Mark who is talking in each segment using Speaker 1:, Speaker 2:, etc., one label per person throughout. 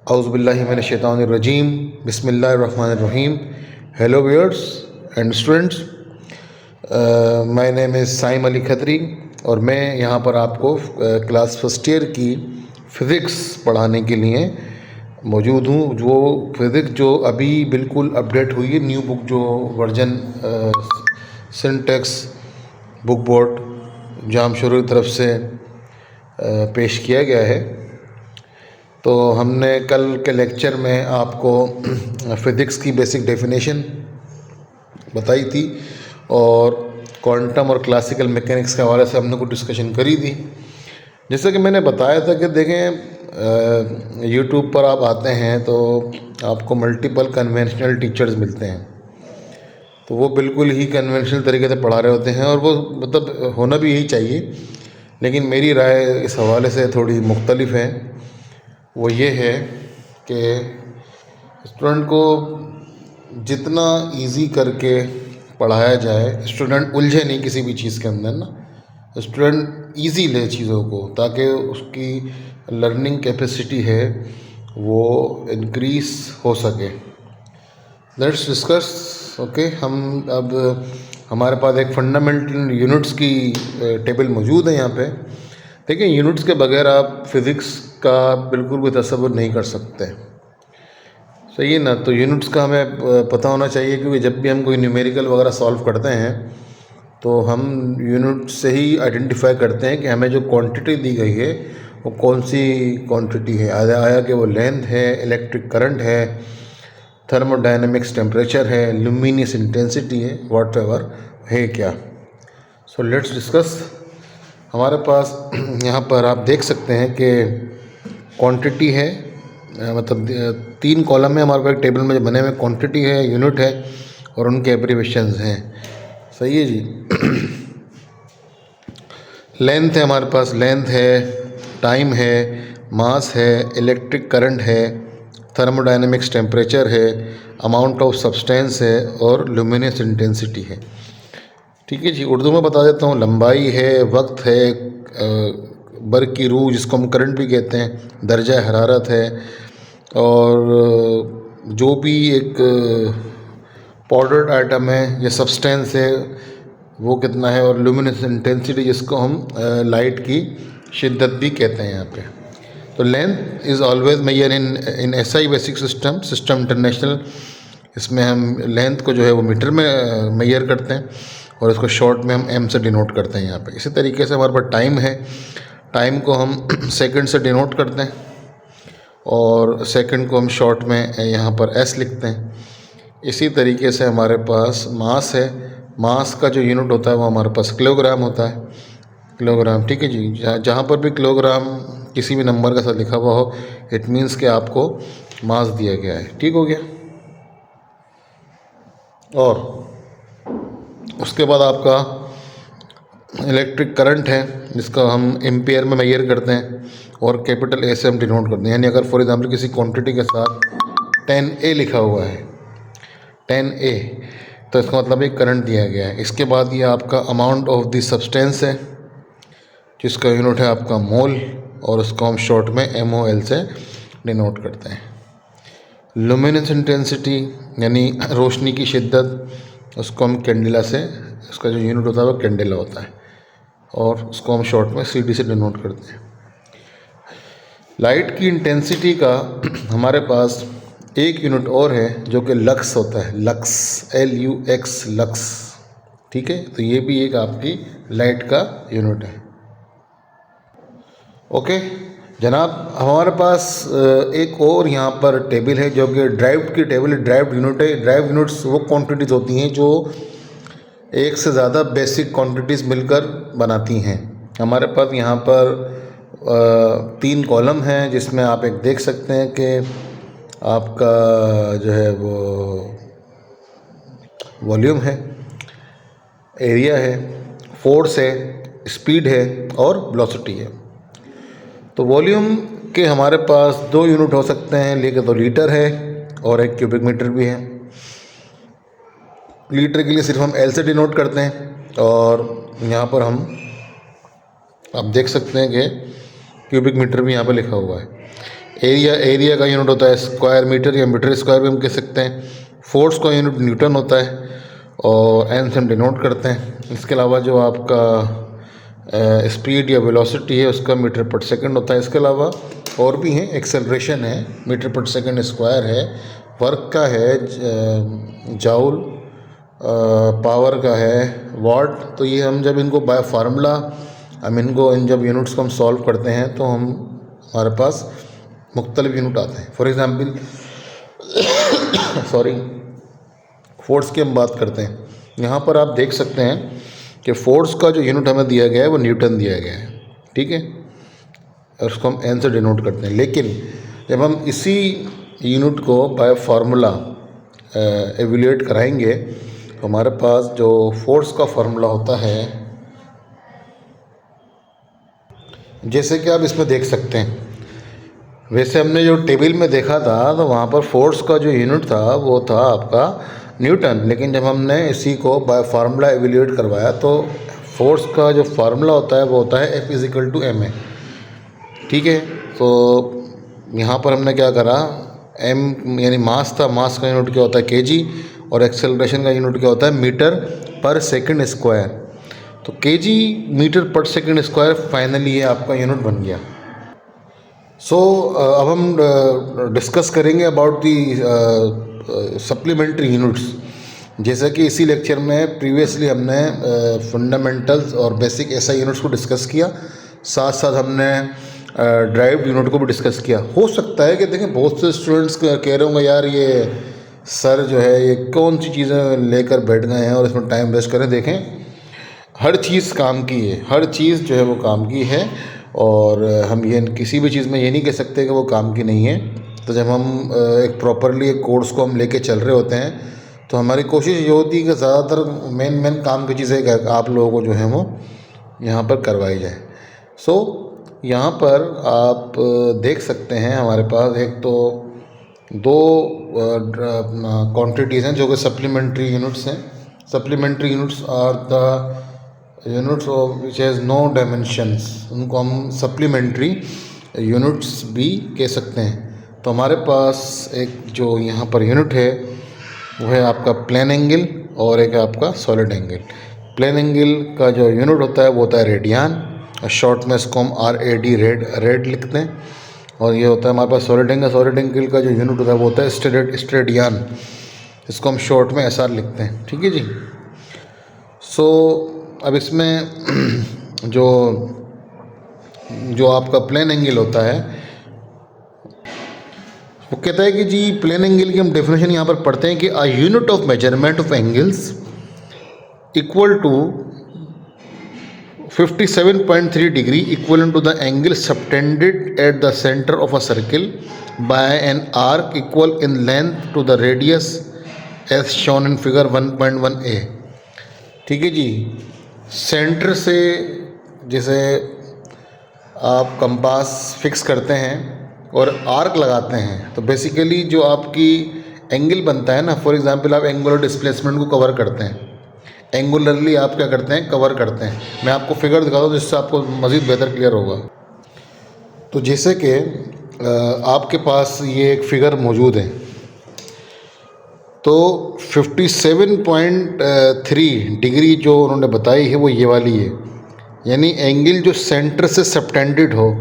Speaker 1: औज़ुबिल्लाहिमिनश्शैतानिर्रजीम बिस्मिल्लाहिर्रहमानिर्रहीम। Hello viewers and students, my name is Saim Ali Khatri और मैं यहाँ पर आपको क्लास फर्स्ट ईयर की फ़िज़िक्स पढ़ाने के लिए मौजूद हूँ। जो फ़िज़िक्स जो अभी बिल्कुल अपडेट हुई है, न्यू बुक जो version syntax book board Jamshoro की तरफ से पेश किया गया है। तो हमने कल के लेक्चर में आपको फ़िज़िक्स की बेसिक डेफिनेशन बताई थी और क्वांटम और क्लासिकल मैकेनिक्स के हवाले से हमने कुछ डिस्कशन करी थी। जैसे कि मैंने बताया था कि देखें, यूट्यूब पर आप आते हैं तो आपको मल्टीपल कन्वेंशनल टीचर्स मिलते हैं, तो वो बिल्कुल ही कन्वेंशनल तरीके से पढ़ा रहे होते हैं और वो मतलब होना भी यही चाहिए, लेकिन मेरी राय इस हवाले से थोड़ी मुख्तलिफ है। वो ये है कि स्टूडेंट को जितना इजी करके पढ़ाया जाए, स्टूडेंट उलझे नहीं किसी भी चीज़ के अंदर ना, स्टूडेंट इजी ले चीज़ों को, ताकि उसकी लर्निंग कैपेसिटी है वो इंक्रीज़ हो सके। Let's discuss. ओके, हम अब हमारे पास एक फंडामेंटल यूनिट्स की टेबल मौजूद है यहाँ पे। देखिए, यूनिट्स के बगैर आप फिज़िक्स का बिल्कुल भी तसव्वुर नहीं कर सकते, सही है ना। तो यूनिट्स का हमें पता होना चाहिए, क्योंकि जब भी हम कोई न्यूमेरिकल वगैरह सॉल्व करते हैं तो हम यूनिट से ही आइडेंटिफाई करते हैं कि हमें जो क्वांटिटी दी गई है वो कौन सी क्वांटिटी है। आया कि वो लेंथ है, इलेक्ट्रिक करंट है, थर्मोडायनेमिक्स टेम्परेचर है, लुमिनियस इंटेंसिटी है, व्हाटएवर है क्या। So let's discuss. हमारे पास यहाँ पर आप देख सकते हैं कि क्वांटिटी है, मतलब 3 कॉलम में हमारे पास टेबल में जो बने हुए क्वांटिटी है, यूनिट है और उनके एब्रीविएशंस हैं, सही है जी। लेंथ है, हमारे पास लेंथ है, टाइम है, मास है, इलेक्ट्रिक करंट है, थर्मोडायनेमिक्स टेम्परेचर है, अमाउंट ऑफ सब्सटेंस है और लुमिनियस इंटेंसिटी है। ठीक है जी, उर्दू में बता देता हूँ। लंबाई है, वक्त है, बर्क की रूह जिसको हम करंट भी कहते हैं, दर्जा हरारत है, और जो भी एक पाउडर्ड आइटम है या सब्सटेंस है वो कितना है, और लुमिनस इंटेंसिटी जिसको हम लाइट की शिद्दत भी कहते हैं यहाँ पे। तो length is always measure in SI basic system international. इसमें हम लेंथ को जो है वो मीटर में मेजर करते हैं और इसको शॉर्ट में हम एम से डिनोट करते हैं यहाँ पे। इसी तरीके से हमारे पास टाइम है, टाइम को हम सेकंड से डिनोट करते हैं और सेकंड को हम शॉर्ट में यहाँ पर एस लिखते हैं। इसी तरीके से हमारे पास मास है, मास का जो यूनिट होता है वो हमारे पास किलोग्राम होता है, किलोग्राम। ठीक है जी, जहाँ पर भी किलोग्राम किसी भी नंबर के साथ लिखा हुआ हो, इट मीन्स कि आपको मास दिया गया है। ठीक हो गया। और उसके बाद आपका इलेक्ट्रिक करंट है, जिसका हम एम्पियर में मेजर करते हैं और कैपिटल ए से हम डिनोट करते हैं। यानी अगर फॉर एग्जांपल किसी क्वांटिटी के साथ 10A लिखा हुआ है, 10A, तो इसका मतलब एक करंट दिया गया है। इसके बाद ये आपका अमाउंट ऑफ द सब्सटेंस है, जिसका यूनिट है आपका मोल, और उसको हम शॉर्ट में MOL से डिनोट करते हैं। लुमिनस इंटेंसिटी यानी रोशनी की शिद्दत, उसको हम कैंडेला से, उसका जो यूनिट होता है वो कैंडेला होता है, और उसको हम शॉर्ट में CD से डिनोट करते हैं। लाइट की इंटेंसिटी का हमारे पास एक यूनिट और है जो कि लक्स होता है, लक्स, LUX, लक्स। ठीक है, तो ये भी एक आपकी लाइट का यूनिट है। ओके जनाब, हमारे पास एक और यहाँ पर टेबल है जो कि ड्राइव्ड की टेबल है, ड्राइव्ड यूनिट है। ड्राइव्ड यूनिट्स वो क्वांटिटीज़ होती हैं जो एक से ज़्यादा बेसिक क्वांटिटीज़ मिलकर बनाती हैं। हमारे पास यहाँ पर 3 कॉलम हैं, जिसमें आप एक देख सकते हैं कि आपका जो है वो वॉल्यूम है, एरिया है, फोर्स है, स्पीड है और वेलोसिटी है। तो वॉल्यूम के हमारे पास 2 यूनिट हो सकते हैं, लेकिन तो लीटर है और एक क्यूबिक मीटर भी है। लीटर के लिए सिर्फ हम L से डिनोट करते हैं, और यहाँ पर आप देख सकते हैं कि क्यूबिक मीटर भी यहाँ पर लिखा हुआ है। एरिया का यूनिट होता है स्क्वायर मीटर या मीटर स्क्वायर भी हम कह सकते हैं। फोर्स का यूनिट न्यूटन होता है और एन से हम डिनोट करते हैं। इसके अलावा जो आपका स्पीड या वेलोसिटी है उसका मीटर पर सेकंड होता है। इसके अलावा और भी हैं, एक्सेलरेशन है मीटर पर सेकंड स्क्वायर है, वर्क का है जाउल, पावर का है वाट। तो ये हम जब इनको बाय फार्मूला इन जब यूनिट्स को हम सॉल्व करते हैं तो हमारे पास मुख्तलिफ यूनिट आते हैं। फॉर एग्ज़ाम्पल फोर्स की हम बात करते हैं। यहाँ पर आप देख सकते हैं कि फोर्स का जो यूनिट हमें दिया गया है वो न्यूटन दिया गया है, ठीक है, और उसको हम एन से डिनोट करते हैं। लेकिन जब हम इसी यूनिट को बाय फार्मूला एवेल्यूएट कराएंगे तो हमारे पास जो फोर्स का फार्मूला होता है, जैसे कि आप इसमें देख सकते हैं, वैसे हमने जो टेबल में देखा था तो वहाँ पर फोर्स का जो यूनिट था वो था आपका न्यूटन। लेकिन जब हमने इसी को बाय फार्मूला एवेल्यूएट करवाया तो फोर्स का जो फार्मूला होता है वो होता है F=ma, ठीक है। तो यहाँ पर हमने क्या करा, m यानी मास था, मास का यूनिट क्या होता है kg, और एक्सेलरेशन का यूनिट क्या होता है मीटर पर सेकंड स्क्वायर। तो kg मीटर पर सेकंड स्क्वायर फाइनली ये आपका यूनिट बन गया। अब हम डिस्कस करेंगे अबाउट दी सप्लीमेंट्री यूनिट्स। जैसा कि इसी लेक्चर में प्रीवियसली हमने फंडामेंटल्स और बेसिक एसआई यूनिट्स को डिस्कस किया, साथ साथ हमने ड्राइव्ड यूनिट को भी डिस्कस किया। हो सकता है कि देखें बहुत से स्टूडेंट्स कह रहे होंगे यार ये सर जो है ये कौन सी चीज़ें लेकर बैठ गए हैं और इसमें टाइम वेस्ट करें। देखें हर चीज़ काम की है, हर चीज़ जो है वो काम की है, और हम ये किसी भी चीज़ में ये नहीं कह सकते कि वो काम की नहीं है। तो जब हम एक प्रॉपरली एक कोर्स को हम लेके चल रहे होते हैं तो हमारी कोशिश ये होती है कि ज़्यादातर मेन काम की चीज़ें आप लोगों को जो है वो यहाँ पर करवाई जाए। यहाँ पर आप देख सकते हैं हमारे पास एक तो दो क्वांटिटीज़ हैं जो कि सप्लीमेंट्री यूनिट्स हैं। Supplementary units are the units of which has no dimensions, उनको हम सप्लीमेंट्री यूनिट्स भी कह सकते हैं। तो हमारे पास एक जो यहाँ पर यूनिट है वो है आपका प्लेन एंगल और एक है आपका सॉलिड एंगल। प्लेन एंगल का जो यूनिट होता है वो होता है रेडियन, और शॉर्ट में इसको हम RAD रेड लिखते हैं। और ये होता है हमारे पास सॉलिड एंगल। सॉलिड एंगल का जो यूनिट होता है वो होता है स्टेडियन, इसको हम शॉर्ट में SR लिखते हैं, ठीक है जी। अब इसमें जो आपका प्लेन एंगल होता है वो कहता है कि जी प्लेन एंगल की हम डेफिनेशन यहाँ पर पढ़ते हैं कि a unit of measurement of angles equal to 57.3 degree equal to the angle subtended at the centre of a circle by an arc equal in length to the radius as shown in figure 1.1a, ठीक है जी। Centre से जैसे आप compass fix करते हैं और arc लगाते हैं तो बेसिकली जो आपकी एंगल बनता है ना, फॉर एग्जांपल आप एंगुलर डिस्प्लेसमेंट को कवर करते हैं, एंगुलरली आप क्या करते हैं कवर करते हैं। मैं आपको फिगर दिखाता हूँ जिससे आपको मज़ीद बेहतर क्लियर होगा। तो जैसे कि आपके पास ये एक फिगर मौजूद है, तो 57.3 डिग्री जो उन्होंने बताई है वो ये वाली है, यानी एंगल जो सेंटर से सबटेंडेड हो,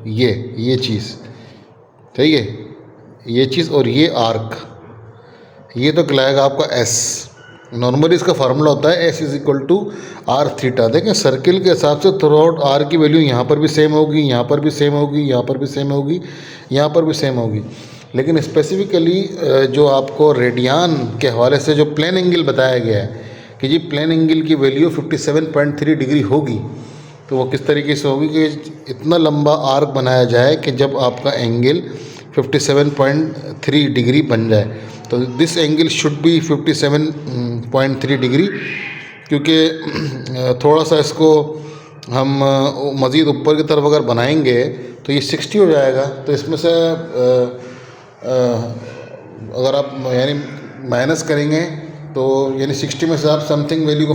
Speaker 1: ये चीज़, ठीक है, ये चीज़, और ये आर्क, ये तो कहलाएगा आपका S। नॉर्मली इसका फार्मूला होता है S=R⁻। देखें सर्किल के हिसाब से थ्रू आउट R की वैल्यू यहाँ पर भी सेम होगी, यहाँ पर भी सेम होगी, यहाँ पर भी सेम होगी, यहाँ पर भी सेम होगी। लेकिन स्पेसिफिकली जो आपको रेडियन के हवाले से जो प्लेन एंगल बताया गया है कि जी प्लेन एंगल की वैल्यू 57.3 डिग्री होगी, तो वो किस तरीके से होगी कि इतना लंबा आर्क बनाया जाए कि जब आपका एंगल 57.3 डिग्री बन जाए। तो this angle should be 57.3 degree, क्योंकि थोड़ा सा इसको हम मज़ीद ऊपर की तरफ अगर बनाएंगे तो ये 60 हो जाएगा। तो इसमें से अगर आप यानी माइनस करेंगे तो यानी 60 में से आप समथिंग वैल्यू को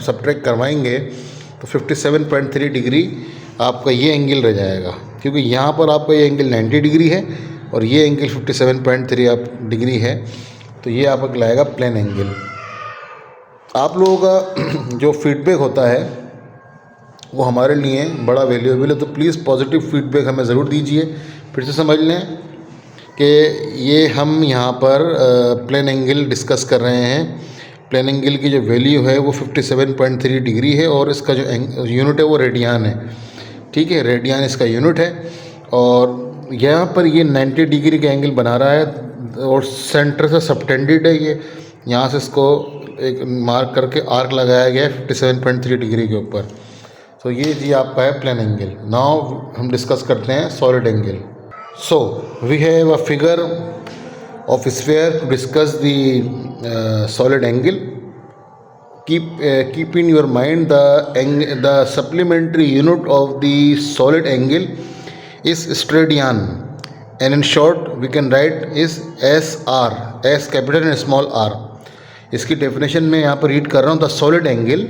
Speaker 1: सब्ट्रैक्ट करवाएंगे तो 57.3 डिग्री आपका ये एंगल रह जाएगा। क्योंकि यहाँ पर आपका ये एंगल 90 डिग्री है और ये एंगल 57.3 डिग्री है, तो ये आपका कहलाएगा प्लेन एंगल। आप लोगों का जो फीडबैक होता है वो हमारे लिए बड़ा वैल्यूएबल है, तो प्लीज़ पॉजिटिव फीडबैक हमें ज़रूर दीजिए। फिर से समझ लें कि ये हम यहाँ पर प्लेन एंगल डिस्कस कर रहे हैं। प्लेन एंगल की जो वैल्यू है वो 57.3 डिग्री है और इसका जो यूनिट है वो रेडियन है। ठीक है, रेडियन इसका यूनिट है और यहाँ पर ये 90 डिग्री का एंगल बना रहा है और सेंटर से सबटेंडेड है। ये यहाँ से इसको एक मार्क करके आर्क लगाया गया है 57.3 डिग्री के ऊपर। तो ये जी आपका है प्लेन एंगल। नाउ हम डिस्कस करते हैं solid angle. So we have a figure of sphere to discuss the solid angle. Keep in your mind the supplementary unit of the solid angle is steradian, and in short we can write is SR, S capital and small r. इसकी definition में यहाँ पर read कर रहा हूँ। The solid angle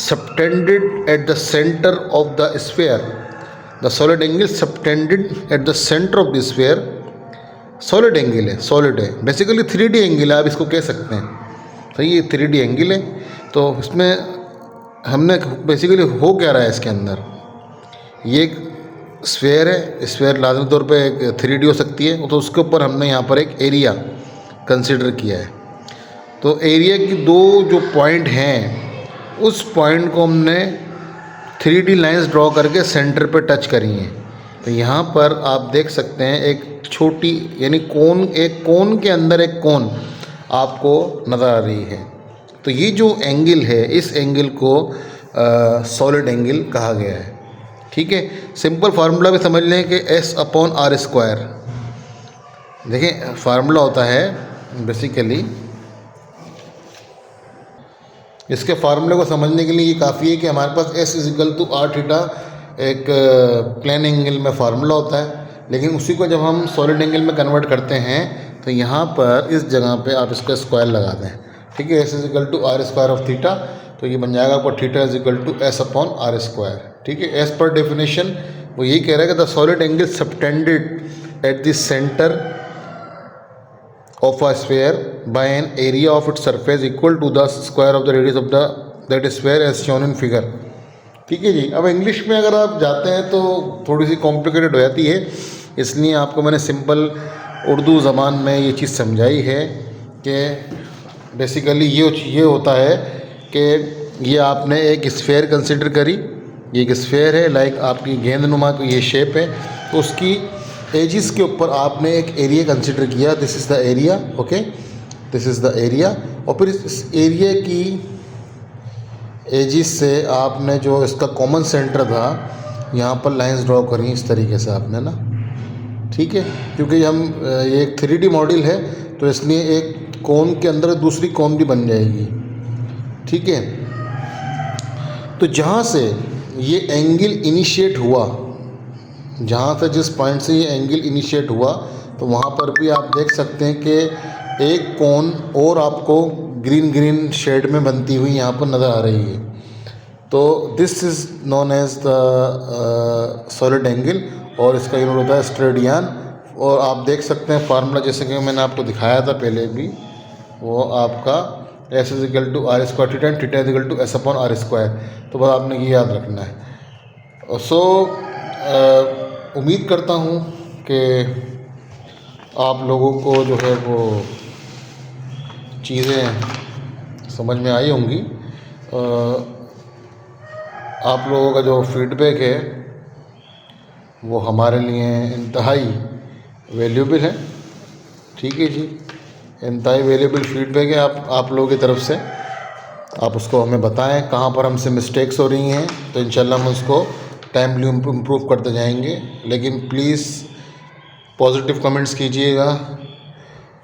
Speaker 1: subtended at the centre of the sphere, the solid angle subtended at the centre of the sphere. Solid angle है, solid है, basically 3D angle है, आप इसको कह सकते हैं। तो ये 3D एंगल है। तो इसमें हमने बेसिकली हो क्या रहा है इसके अंदर, ये एक स्फीयर है, स्फीयर लाजमी तौर पे एक 3D हो सकती है, तो उसके ऊपर हमने यहाँ पर एक एरिया कंसिडर किया है। तो एरिया की दो जो पॉइंट हैं उस पॉइंट को हमने 3D लाइंस ड्रॉ करके सेंटर पे टच करी हैं। तो यहाँ पर आप देख सकते हैं एक छोटी यानी कोन, एक कोन के अंदर एक कोन आपको नज़र आ रही है। तो ये जो एंगल है इस एंगल को सॉलिड एंगल कहा गया है। ठीक है, सिंपल फार्मूला भी समझ लें कि S/r²। देखिए फार्मूला होता है बेसिकली, इसके फार्मूले को समझने के लिए ये काफ़ी है कि हमारे पास S=r⁻θ एक प्लेन एंगल में फार्मूला होता है, लेकिन उसी को जब हम सॉलिड एंगल में कन्वर्ट करते हैं तो यहाँ पर इस जगह पे आप इसका स्क्वायर लगा दें। ठीक है, S=r²θ, तो ये बन जाएगा आपको θ=S/r²। ठीक है, एज पर डेफिनेशन वो यही कह रहा है कि the solid angle subtended at the centre of a sphere by an area of its surface equal to the square of the radius of that sphere as shown in figure. ठीक है जी। अब English में अगर आप जाते हैं तो थोड़ी सी कॉम्प्लिकेटेड हो जाती है, इसलिए आपको मैंने सिंपल उर्दू ज़बान में ये चीज़ समझाई है कि बेसिकली ये होता है कि ये आपने एक स्फीयर कंसिडर करी, ये एक स्फीयर है लाइक आपकी गेंदनुमा को ये शेप है, तो उसकी एजिस के ऊपर आपने एक एरिया कंसिडर किया, this is the area. Okay, this is the area. और फिर इस एरिया की एजिस से आपने जो इसका कॉमन सेंटर था यहाँ पर लाइंस ड्रॉ करी इस तरीके से आपने ना। ठीक है, क्योंकि हम ये एक 3D मॉडल है तो इसलिए एक कोन के अंदर दूसरी कोन भी बन जाएगी। ठीक है, तो जहाँ से ये एंगल इनिशिएट हुआ, जहाँ से जिस पॉइंट से ये एंगल इनिशिएट हुआ, तो वहाँ पर भी आप देख सकते हैं कि एक कोन और आपको ग्रीन शेड में बनती हुई यहाँ पर नज़र आ रही है। तो this is known as the solid angle और इसका यूनिट होता है स्टेरेडियन। और आप देख सकते हैं फार्मूला जैसे कि मैंने आपको दिखाया था पहले भी, वो आपका S=r²θ, θ=S/r²। तो बस आपने ये याद रखना है। सो उम्मीद करता हूँ कि आप लोगों को जो है वो चीज़ें समझ में आई होंगी। आप लोगों का जो फीडबैक है वो हमारे लिए इंतहाई वैल्यूबल है। ठीक है जी, इंतहाई वैल्यूबल फीडबैक है आप लोगों की तरफ से। आप उसको हमें बताएं कहाँ पर हमसे मिस्टेक्स हो रही हैं, तो इंशाल्लाह हम उसको टाइमली इम्प्रूव करते जाएंगे। लेकिन प्लीज़ पॉजिटिव कमेंट्स कीजिएगा।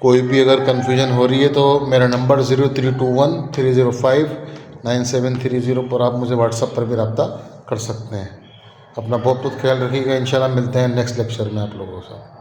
Speaker 1: कोई भी अगर कन्फ्यूजन हो रही है तो मेरा नंबर 0321305970 पर आप मुझे व्हाट्सएप पर भी रब्ता कर सकते हैं। अपना बहुत ख्याल रखिएगा। इंशाल्लाह मिलते हैं नेक्स्ट लेक्चर में आप लोगों के साथ।